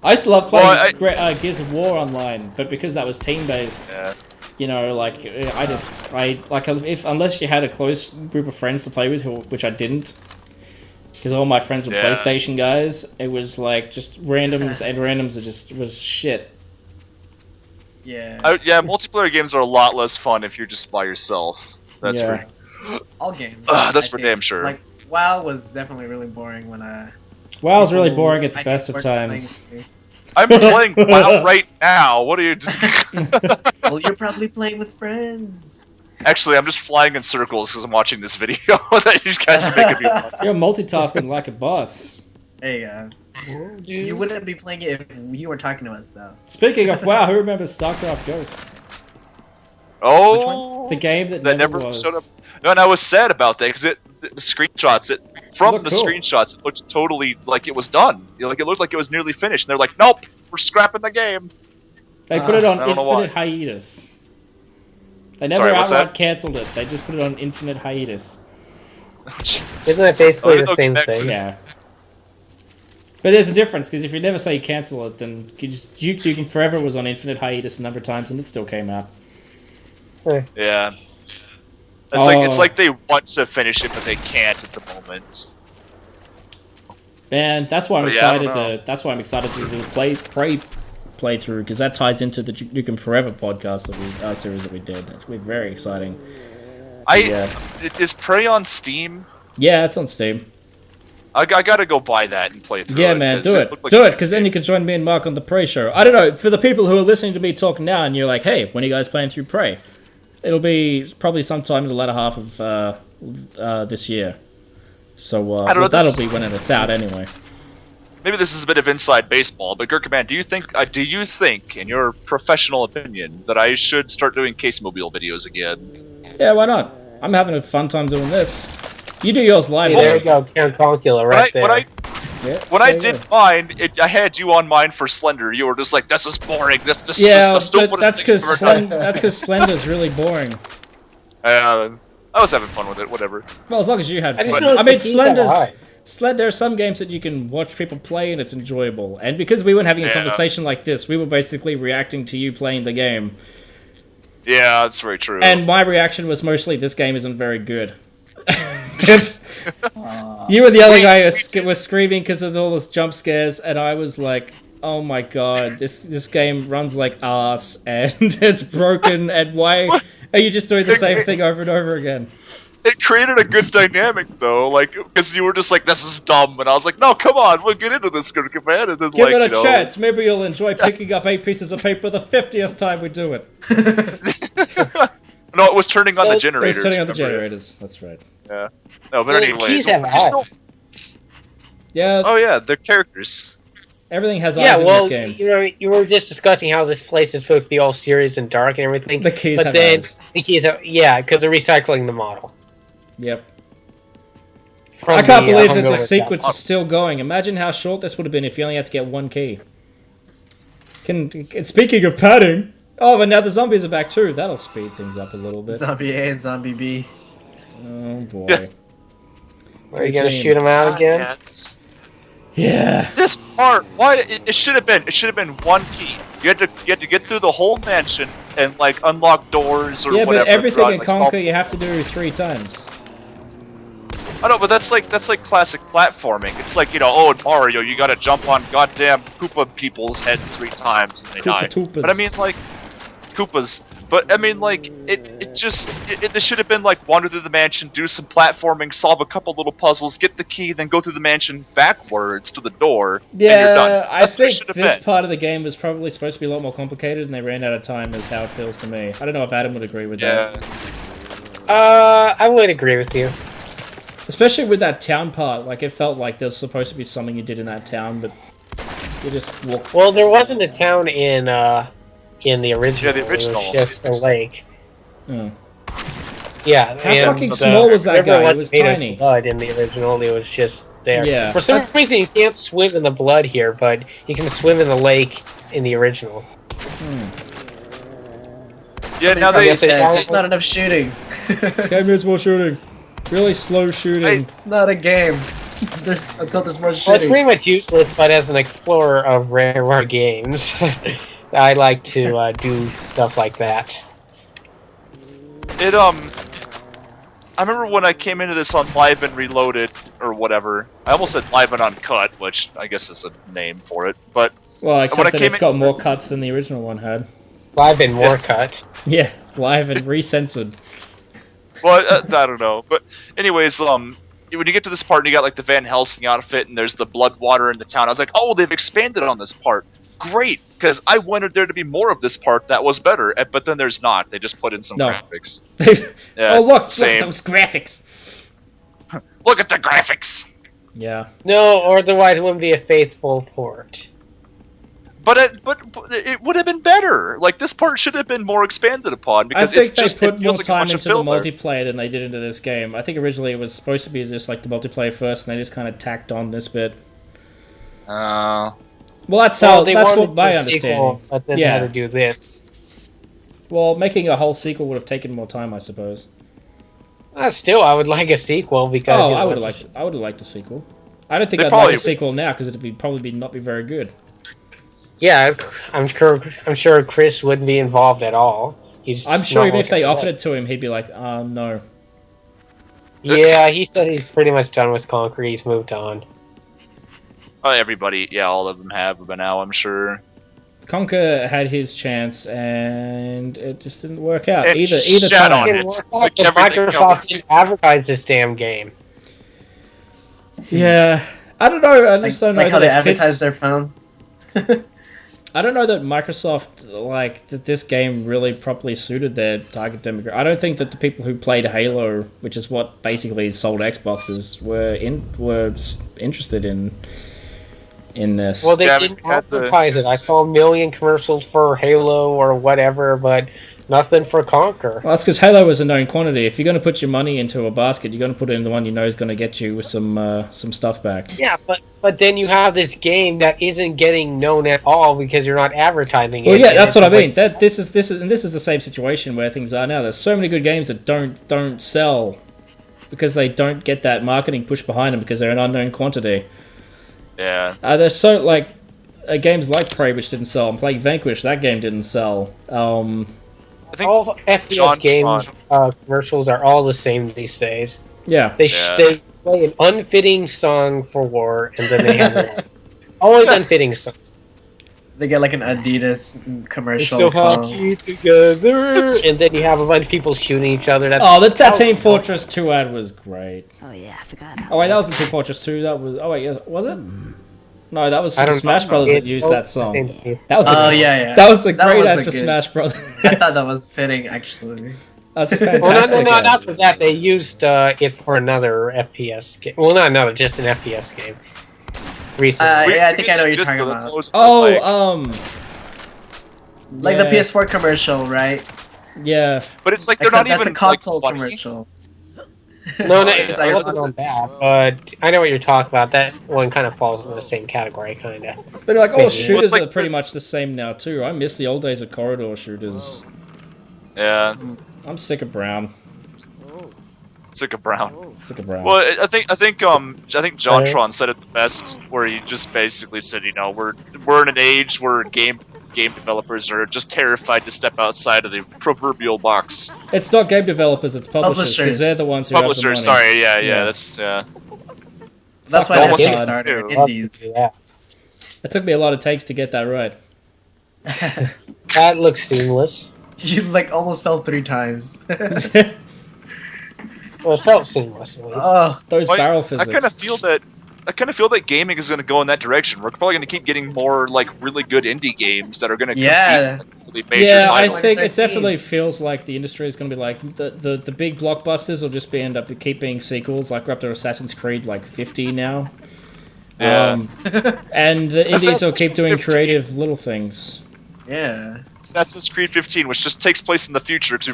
I used to love playing Well, Gears of War online, but because that was team based, Yeah. you know, like unless you had a close group of friends to play with, which I didn't, because all my friends were Yeah. PlayStation guys. It was like just randoms, and randoms was shit. Yeah. Yeah, multiplayer games are a lot less fun if you're just by yourself. That's Yeah. for All games. That's I for think. damn sure. Like WoW was definitely really boring when I. WoW's really people- boring at the I best of weren't playing times. with me. I'm playing WoW right now. What are you doing? Well, you're probably playing with friends. Actually, I'm just flying in circles because I'm watching this video that you guys are making me watch. You're multitasking like a boss. Hey, you wouldn't be playing it if you were talking to us, though. Speaking of WoW, who remembers StarCraft Ghost? Oh, The game that never was. showed up. No, and I was sad about that because the screenshots, from looked the cool. screenshots, it looked totally like it was done. You know, like it looked like it was nearly finished. And they're like, "Nope, we're scrapping the game." They put it on I don't know why. infinite hiatus. They never Sorry, what's outright that? cancelled it. They just put it on infinite hiatus. Oh, jeez. Isn't it basically Oh, the same back to- thing? Yeah. But there's a difference, because if you never say you cancel it, then Duke Nukem Forever was on infinite hiatus a number of times and it still came out. Yeah. It's Oh. like they want to finish it, but they can't at the moment. Man, that's why I'm But yeah, I don't excited to. That's why I'm excited to do the playthrough, because that ties into the Duke Nukem Forever podcast series that we did. It's gonna be very exciting. Yeah, Is Prey on Steam? yeah, it's on Steam. I gotta go buy that and play through it. Yeah, man, do it. Looked like Do it, because then you can join me and Mark on the Prey show. I don't know, for the people who are listening to me talk now and you're like, hey, when are you guys playing through Prey? It'll be probably sometime in the latter half of this year. So that'll be when it's out anyway. Maybe this is a bit of inside baseball, but Gerkinman, do you think, in your professional opinion, that I should start doing Case Mobile videos again? Yeah, why not? I'm having a fun time doing this. You do yours live. There you go, Concula right there. When I did mine, I had you on mine for Slender. You were just like, "This is boring. This is yeah, the stupidest but that's thing because Slender's really boring. I was having fun with it. Whatever. Well, as long as you had fun. I mean, There are some games that you can watch people play and it's enjoyable. And because we weren't having a conversation like this, we were basically reacting to you playing the game. Yeah, that's very true. And my reaction was mostly, this game isn't very good. You were the other guy who was screaming because of all those jump scares, and I was like, oh my god, this game runs like ass, and it's broken, and why are you just doing the same thing over and over again? It created a good dynamic, though, like, because you were just like, this is dumb, and I was like, no, come on, we'll get into this, Gerkinman, and then, give it a chance, maybe you'll enjoy picking up 8 pieces of paper the 50th time we do it. No, it was turning on the generators. It was turning on the generators, that's right. Yeah. No, but anyways. Yeah. Oh yeah, they're characters. Everything has eyes in this game. You know, you were just discussing how this place is supposed to be all serious and dark and everything. The keys but have then eyes. the keys have, yeah, because they're recycling the model. Yep. From I can't believe that Hungover the sequence stuff. is still going. Imagine how short this would have been if you only had to get 1 key. Speaking of padding, oh, but now the zombies are back too. That'll speed things up a little bit. Zombie A and Zombie B. Oh boy. Yeah. Are you gonna shoot him out again? Yes. Yeah. This part, why? It should have been 1 key. You had to get through the whole mansion and like unlock doors or Yeah, whatever. but everything in like, Conker you have to do 3 times. I know, but that's like classic platforming. It's like, you know, oh, in Mario, you gotta jump on goddamn Koopa people's heads 3 times and they die. Koopa-toopas. But I mean, like, Koopas. But I mean, like, it should have been like wander through the mansion, do some platforming, solve a couple little puzzles, get the key, then go through the mansion backwards to the door. And you're done. I think this part of the game was probably supposed to be a lot more complicated, and they ran out of time. Is how it feels to me. I don't know if Adam would agree with that. I would agree with you. Especially with that town part, like it felt like there's supposed to be something you did in that town, but you just walked. Well, there wasn't a town in the original. Yeah, the original. It was just a lake. Oh. Yeah. How fucking small was that guy? It was made of tiny. Blood in the original, it was just there. Yeah. For some reason, you can't swim in the blood here, but you can swim in the lake in the original. Yeah, now they There's not enough shooting. This game needs more shooting. Really slow shooting. It's not a game. Until there's more Well, it's shooting. pretty much useless, but as an explorer of rare games, I like to do stuff like that. I remember when I came into this on Live and Reloaded, or whatever. I almost said Live and Uncut, which I guess is a name for it, but... Well, except that it's in- got more cuts than the original one had. Live and more cut. Yeah, live and recensored. Well, I don't know. But anyways, when you get to this part and you got like the Van Helsing outfit and there's the blood water in the town, I was like, oh, they've expanded on this part. Great, because I wanted there to be more of this part that was better, but then there's not. They just put in some graphics. Yeah, oh, look same. those graphics. Look at the graphics. Yeah. No, or otherwise it wouldn't be a faithful port. But it would have been better. Like, this part should have been more expanded upon, because I think it's just, they put it more feels like a time bunch into of the filler. multiplayer than they did into this game. I think originally it was supposed to be just like the multiplayer first, and they just kind of tacked on this bit. Well, that's Well, they that's wanted what my a understanding. sequel, but then Yeah. had to do this. Well, making a whole sequel would have taken more time, I suppose. Still, I would like a sequel because. Oh, you know, I would it's- have liked a sequel. I don't think They I'd like probably- a sequel now because it'd probably not be very good. Yeah, I'm sure Chris wouldn't be involved at all. I'm sure even if they offered it to him, he'd be like, no. Yeah, he said he's pretty much done with Conker. He's moved on. Everybody, yeah, all of them have by now, I'm sure. Conker had his chance, and it just didn't work out. It Either shat time. on it. Like everything Microsoft else. didn't advertise this damn game. Yeah, I don't know. I just don't know like how that they it fits. advertise their phone. I don't know that Microsoft that this game really properly suited their target demographic. I don't think that the people who played Halo, which is what basically sold Xboxes, were interested in this. Well, they Yeah, didn't we had the- advertise it. I saw a million commercials for Halo or whatever, but nothing for Conker. Well, that's because Halo was a known quantity. If you're going to put your money into a basket, you're going to put it in the one you know is going to get you with some stuff back. Yeah, but then you have this game that isn't getting known at all because you're not advertising it. Well, yeah, and that's it's what I like- mean. This is the same situation where things are now. There's so many good games that don't sell because they don't get that marketing push behind them because they're an unknown quantity. Yeah. There's so games like Prey which didn't sell. I'm playing Vanquish. That game didn't sell. I think all FPS John games Tron. commercials are all the same these days. Yeah. They Yeah. they play an unfitting song for war, and then they have a, always unfitting song. They get like an Adidas We're commercial so song. happy together, and then you have a bunch of people shooting each other. That's That Team Fortress 2 ad was great. Oh yeah, I forgot about Oh wait, that wasn't Team Fortress 2. That was. Oh wait, yeah, was it? No, that was I Super don't Smash know. Brothers that It- used that song. it- That was. Oh, yeah. That was a That great was ad a for good- Smash Brothers. I thought that was fitting, actually. That's a Well, fantastic. no, ad. not for that. They used it for another FPS game. Well, not another, just an FPS game. Recently. Yeah, I think I know what you're Just talking so that's about. always Oh, like- Like yeah. the PS4 commercial, right? Yeah. But it's like they're Except not that's even a console like, funny. commercial. No, yeah. it's I wasn't on that, but I know what you're talking about. That one kind of falls in the same category, kind of. But like all Well, shooters it's like are pretty much the same now too. I miss the old days of corridor shooters. Yeah, I'm sick of Brown. sick of Brown. Sick of Brown. Well, I think JonTron said it the best, where he just basically said, you know, we're in an age where game developers are just terrified to step outside of the proverbial box. It's not game developers, it's publishers, because Publishers. they're the ones who Publishers, have the money. sorry, yeah, Yeah. that's yeah. That's why Fuck they almost Kickstarter too. indies. Yeah. It took me a lot of takes to get that right. That looks seamless. You like almost fell 3 times. Well, it felt seamless. At least. Oh, Those Like, barrel I physics. kind of feel that gaming is going to go in that direction. We're probably going to keep getting more like really good indie games that are going to Yeah. compete with really major Yeah, I titles. think it 2013. definitely feels like the industry is going to be like the big blockbusters will just end up keep being sequels. Like we're up to Assassin's Creed like 50 now. Yeah. And the indies will Assassin's keep doing Creed 15. creative little things. yeah. Assassin's Creed 15, which just takes place in the future because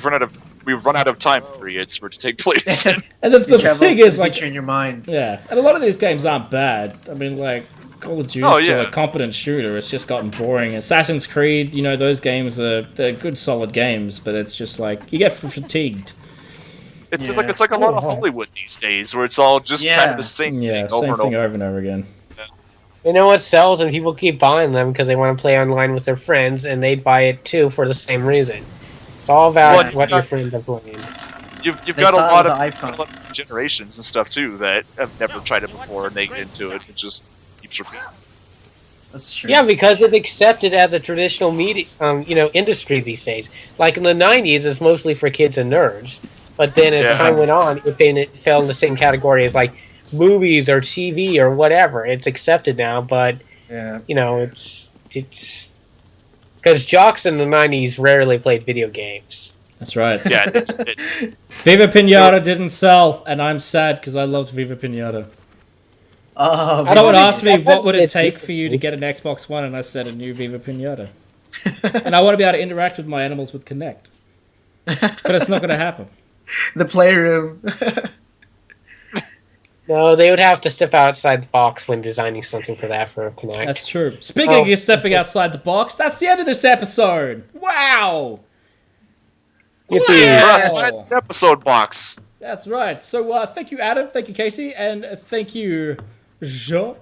we've run out of time periods for it to take place. And the Travel thing to is, the like, future in your mind. yeah, and a lot of these games aren't bad. I mean, like, Call of Duty Oh, is still yeah. a competent shooter. It's just gotten boring. Assassin's Creed, you know, those games they're good, solid games, but it's just like you get fatigued. It's Yeah. like a lot of Hollywood these days, where it's all just kind Yeah. of the same Yeah, thing over same and thing over. over and over again. You know what sells, and people keep buying them because they want to play online with their friends, and they buy it too for the same reason. It's all about Well, what your friends are playing. You've They got a saw it lot with of the iPhone. generations and stuff too that have never tried it before, and they get into it. It just keeps repeating. That's true. Yeah, because it's accepted as a traditional media, industry these days. Like in the '90s, it's mostly for kids and nerds. But then as Yeah. time went on, it fell in the same category as like movies or TV or whatever. It's accepted now, but Yeah. it's because jocks in the '90s rarely played video games. That's right. Yeah, it just did. Viva Pinata didn't sell, and I'm sad because I loved Viva Pinata. Oh, Someone wanted- asked me I what would wanted it take it for you to get an Xbox One, and I said a new Viva Pinata. And I want to be able to interact with my animals with Kinect. But it's not going to happen. the playroom. No, they would have to step outside the box when designing something for that for Kinect. That's true. Speaking of Oh. you stepping outside the box, that's the end of this episode. Wow! Yippee. Wow. Outside the episode box. That's right. So thank you, Adam. Thank you, Casey. And thank you, Joe.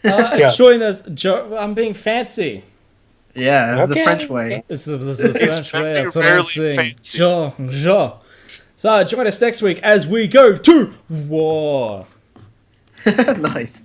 Yeah. Join us, Joe. I'm being fancy. Yeah, that's the Okay. French way. This is the French way of very rarely pronouncing fancy. Joe. So join us next week as we go to war. Nice.